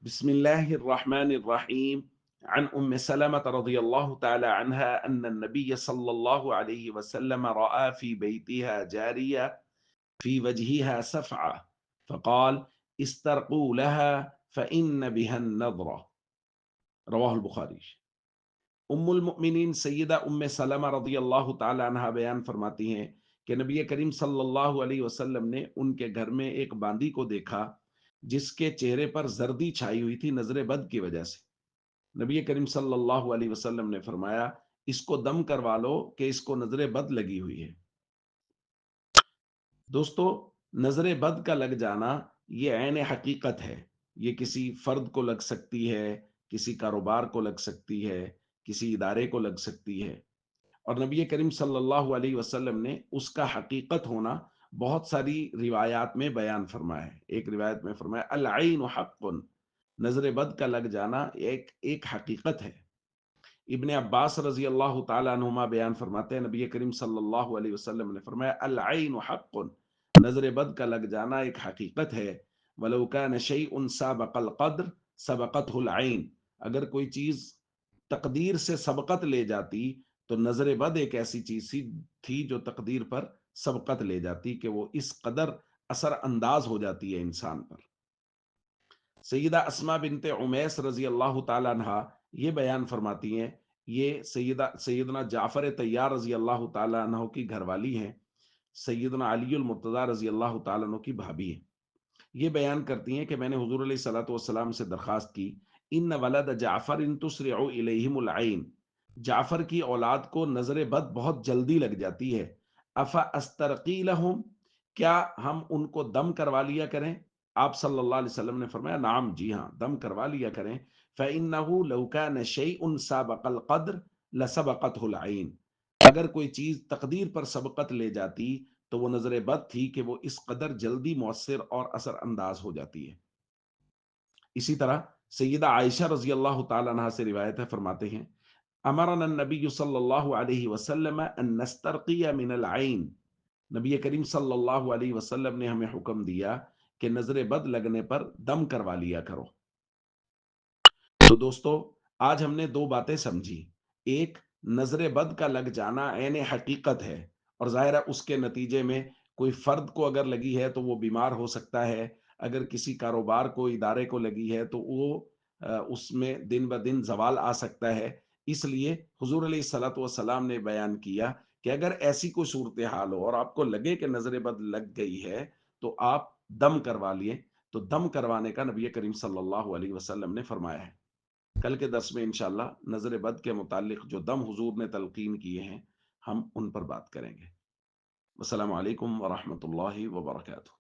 بسم الله الرحمن الرحيم. عن أم سلمة رضي الله تعالى عنها أن النبي صلى الله عليه وسلم رأى في بيتها جارية في وجهها سفعة فقال: استرقوا لها فإن بها النظرة. رواہ البخاری۔ ام المؤمنین سیدہ ام سلمہ رضی اللہ تعالی عنہا بیان فرماتی ہیں کہ نبی کریم صلی اللہ علیہ وسلم نے ان کے گھر میں ایک باندی کو دیکھا جس کے چہرے پر زردی چھائی ہوئی تھی نظر بد کی وجہ سے۔ نبی کریم صلی اللہ علیہ وسلم نے فرمایا: اس کو دم کروا لو کہ اس کو نظر بد لگی ہوئی ہے۔ دوستو، نظر بد کا لگ جانا یہ عین حقیقت ہے۔ یہ کسی فرد کو لگ سکتی ہے، کسی کاروبار کو لگ سکتی ہے، کسی ادارے کو لگ سکتی ہے، اور نبی کریم صلی اللہ علیہ وسلم نے اس کا حقیقت ہونا بہت ساری روایات میں بیان فرمایا ہے۔ ایک روایت میں فرمایا: العین حق، نظر بد کا لگ جانا ایک حقیقت ہے۔ ابن عباس رضی اللہ تعالیٰ عنہما بیان فرماتے ہیں نبی کریم صلی اللہ علیہ وسلم نے فرمایا: العین حق، نظر بد کا لگ جانا ایک حقیقت ہے۔ ولو کان شیء سابق القدر سبقته العین، اگر کوئی چیز تقدیر سے سبقت لے جاتی تو نظر بد ایک ایسی چیز تھی جو تقدیر پر سبقت لے جاتی کہ وہ اس قدر اثر انداز ہو جاتی ہے انسان پر۔ سیدہ اسماء بنت عمیس رضی اللہ تعالیٰ عنہ یہ بیان فرماتی ہیں، یہ سیدنا جعفر طیار رضی اللہ تعالیٰ عنہ کی گھر والی ہیں، سیدنا علی المرتضی رضی اللہ تعالیٰ عنہ کی بھابھی ہیں۔ یہ بیان کرتی ہیں کہ میں نے حضور علیہ الصلوۃ والسلام سے درخواست کی: ان ولد جعفر ان تسرع الیہم العین، جعفر کی اولاد کو نظر بد بہت جلدی لگ جاتی ہے، افا استرقی لہم، کیا ہم ان کو دم کروا لیا کریں؟ آپ صلی اللہ علیہ وسلم نے فرمایا: نعم، جی ہاں، دم کروا لیا کریں۔ فإنه لو كان شيء سابق القدر لسبقته العین، اگر کوئی چیز تقدیر پر سبقت لے جاتی تو وہ نظر بد تھی کہ وہ اس قدر جلدی مؤثر اور اثر انداز ہو جاتی ہے۔ اسی طرح سیدہ عائشہ رضی اللہ تعالیٰ عنہ سے روایت ہے، فرماتے ہیں: امرنا النبی صلی اللہ علیہ وسلم ان نسترقی من العین، نبی کریم صلی اللہ علیہ وسلم نے ہمیں حکم دیا کہ نظر بد لگنے پر دم کروا لیا کرو۔ تو دوستو، آج ہم نے دو باتیں سمجھی۔ ایک، نظر بد کا لگ جانا عین حقیقت ہے، اور ظاہر ہے اس کے نتیجے میں کوئی فرد کو اگر لگی ہے تو وہ بیمار ہو سکتا ہے، اگر کسی کاروبار کو، ادارے کو لگی ہے تو وہ اس میں دن بدن زوال آ سکتا ہے۔ اس لیے حضور علیہ الصلوۃ والسلام نے بیان کیا کہ اگر ایسی کوئی صورتحال ہو اور آپ کو لگے کہ نظر بد لگ گئی ہے تو آپ دم کروا لیے۔ تو دم کروانے کا نبی کریم صلی اللہ علیہ وسلم نے فرمایا ہے۔ کل کے درس میں انشاءاللہ نظر بد کے متعلق جو دم حضور نے تلقین کیے ہیں ہم ان پر بات کریں گے۔ السلام علیکم ورحمۃ اللہ وبرکاتہ۔